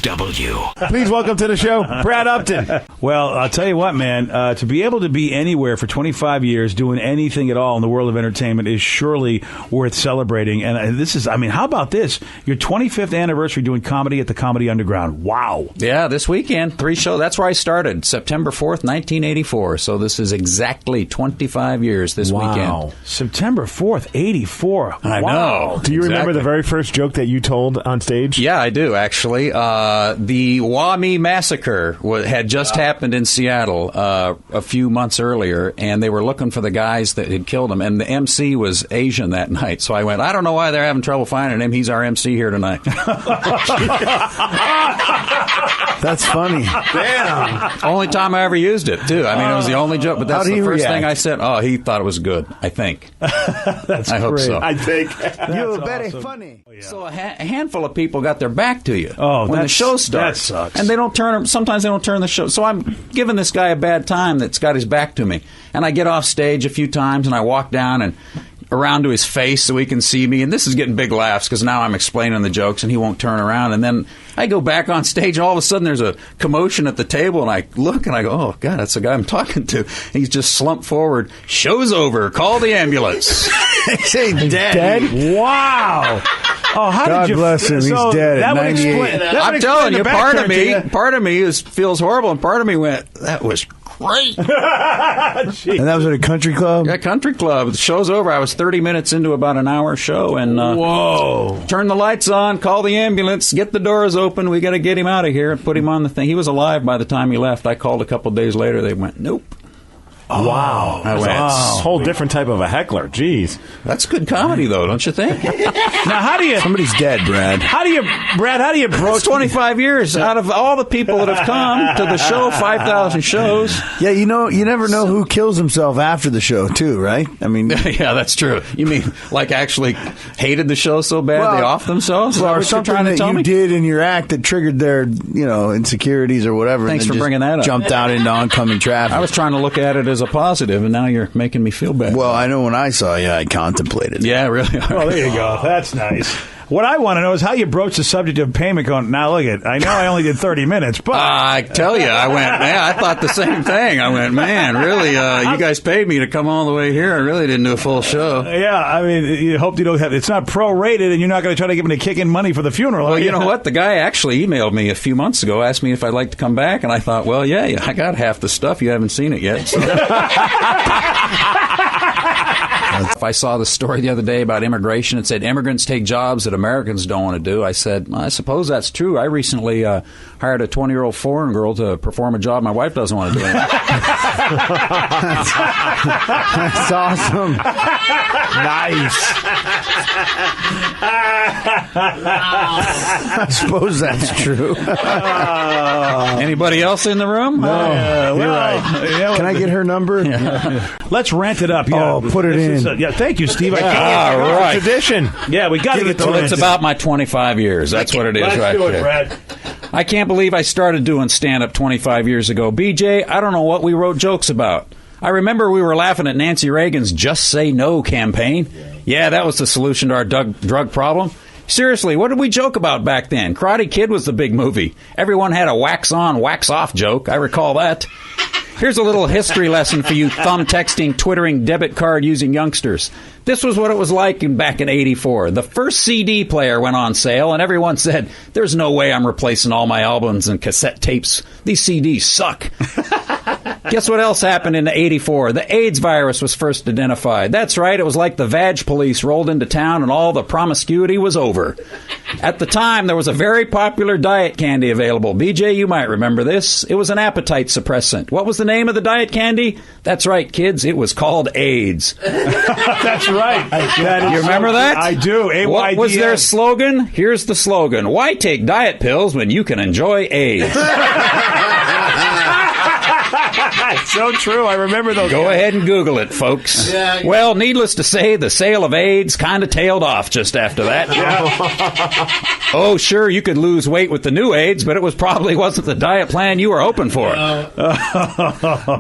KSW. Please welcome to the show, Brad Upton. Well, I'll tell you what, man. To be able to be anywhere for 25 years doing anything at all in the world of entertainment is surely worth celebrating. And this is, I mean, how about this? Your 25th anniversary doing comedy at the Comedy Underground. Wow. Yeah, this weekend, 3 shows. That's where I started, September 4th, 1984. So this is exactly 25 years this weekend. September 4th, 84. I know. Do you remember the very first joke that you told on stage? Yeah, I do, actually. The Wami Massacre had just happened in Seattle a few months earlier, and they were looking for the guys that had killed them. And the MC was Asian that night. So I went, I don't know why they're having trouble finding him. He's our MC here tonight. That's funny. Damn. Only time I ever used it, too. I mean, it was the only joke, but that's the first thing I said. Oh, he thought it was good, I think. I hope so. I think. You're very funny. So a handful of people got their back to you when the show starts. That sucks. And they don't turn. Sometimes they don't turn the show. So I'm giving this guy a bad time that's got his back to me. And I get off stage a few times and I walk down and around to his face so he can see me. And this is getting big laughs because now I'm explaining the jokes and he won't turn around. And then I go back on stage. All of a sudden there's a commotion at the table and I look and I go, oh, God, that's the guy I'm talking to. And he's just slumped forward. Show's over. Call the ambulance. He's dead? Wow. Oh, how God did you bless him. He's dead at 98. I'm telling you, part of me feels horrible, and part of me went, that was great. And that was at a country club? Yeah, country club. The show's over. I was 30 minutes into about an hour show, and turn the lights on, call the ambulance, get the doors open. We got to get him out of here and put him on the thing. He was alive by the time he left. I called a couple days later. They went, nope. Oh, wow. That's a whole different type of a heckler. Jeez. That's good comedy, though, don't you think? Now, how do you... Somebody's dead, Brad. How do you broach... It's 25 years. Out of all the people that have come to the show, 5,000 shows. Yeah, you never know who kills himself after the show, too, right? I mean... Yeah, that's true. You mean, like, actually hated the show so bad they off themselves? Well, or something that you did in your act that triggered their, insecurities or whatever. Thanks for bringing that up. Jumped out into oncoming traffic. I was trying to look at it as a positive, and now you're making me feel bad. Well, I know when I saw you, I contemplated. Yeah, really. Well, there you go. That's nice. What I want to know is how you broach the subject of payment going, now look at, I know I only did 30 minutes, but... I tell you, I went, man, I thought the same thing. I went, man, really, you guys paid me to come all the way here. I really didn't do a full show. Yeah, I mean, you hope you don't have, it's not prorated and you're not going to try to give him a kick in money for the funeral. Well, you know what? The guy actually emailed me a few months ago, asked me if I'd like to come back, and I thought, well, yeah, I got half the stuff. You haven't seen it yet. So. If I saw the story the other day about immigration, it said immigrants take jobs that Americans don't want to do. I said, I suppose that's true. I recently hired a 20-year-old foreign girl to perform a job my wife doesn't want to do. That's awesome. Nice. I suppose that's true. Anybody else in the room? No, you're right. Can I get her number? Yeah. Let's rant it up. Yeah. Oh, put it in. Thank you, Steve. All right. Tradition. Yeah, we got to get to it. It's about my 25 years. That's what it is right do it, there. Brad. I can't believe I started doing stand-up 25 years ago. BJ, I don't know what we wrote jokes about. I remember we were laughing at Nancy Reagan's Just Say No campaign. Yeah, that was the solution to our drug problem. Seriously, what did we joke about back then? Karate Kid was the big movie. Everyone had a wax-on, wax-off joke. I recall that. Here's a little history lesson for you thumb-texting, twittering, debit card-using youngsters. This was what it was like back in '84. The first CD player went on sale, and everyone said, there's no way I'm replacing all my albums and cassette tapes. These CDs suck. Guess what else happened in '84? The AIDS virus was first identified. That's right, it was like the vag police rolled into town and all the promiscuity was over. At the time, there was a very popular diet candy available. BJ, you might remember this. It was an appetite suppressant. What was the name of the diet candy? That's right, kids. It was called AIDS. That's right. You remember that? I do. A-Y-D-S. What was their slogan? Here's the slogan. Why take diet pills when you can enjoy AIDS? It's so true. I remember those. Go ahead and Google it, folks. Yeah. Well, needless to say, the sale of AIDS kind of tailed off just after that. Oh, sure, you could lose weight with the new AIDS, but it probably wasn't the diet plan you were hoping for.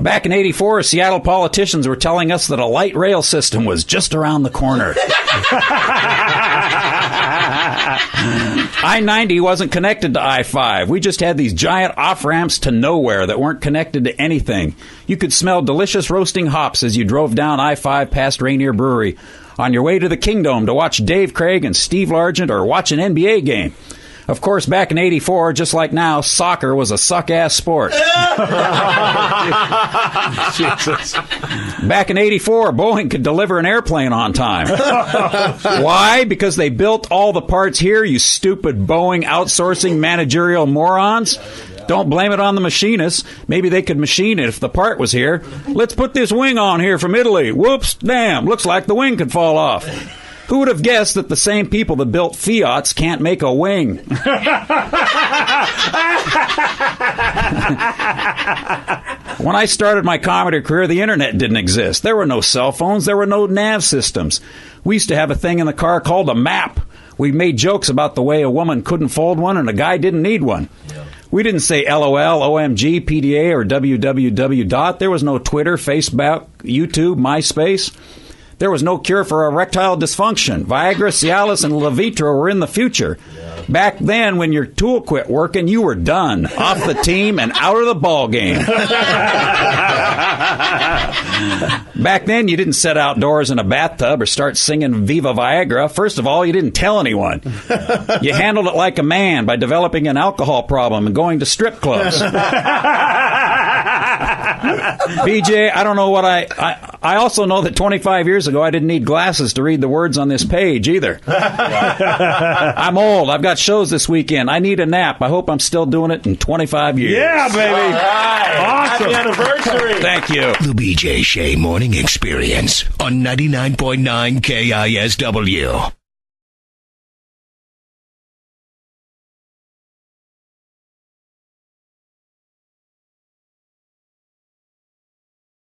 Back in '84, Seattle politicians were telling us that a light rail system was just around the corner. I-90 wasn't connected to I-5. We just had these giant off-ramps to nowhere that weren't connected to anything. You could smell delicious roasting hops as you drove down I-5 past Rainier Brewery on your way to the Kingdome to watch Dave Craig and Steve Largent or watch an NBA game. Of course, back in '84, just like now, soccer was a suck-ass sport. Back in '84, Boeing could deliver an airplane on time. Why? Because they built all the parts here, you stupid Boeing outsourcing managerial morons. Don't blame it on the machinists. Maybe they could machine it if the part was here. Let's put this wing on here from Italy. Whoops, damn, looks like the wing could fall off. Who would have guessed that the same people that built Fiats can't make a wing? When I started my comedy career, the internet didn't exist. There were no cell phones. There were no nav systems. We used to have a thing in the car called a map. We made jokes about the way a woman couldn't fold one and a guy didn't need one. We didn't say LOL, OMG, PDA, or www. There was no Twitter, Facebook, YouTube, MySpace. There was no cure for erectile dysfunction. Viagra, Cialis, and Levitra were in the future. Back then, when your tool quit working, you were done. Off the team and out of the ball game. Back then, you didn't sit outdoors in a bathtub or start singing Viva Viagra. First of all, you didn't tell anyone. You handled it like a man by developing an alcohol problem and going to strip clubs. BJ, I don't know what I also know that 25 years ago I didn't need glasses to read the words on this page either. I'm old. I've got shows this weekend. I need a nap. I hope I'm still doing it in 25 years. Yeah, baby. All right. Awesome. Happy anniversary. Thank you. The BJ Shea Morning Experience on 99.9 KISW.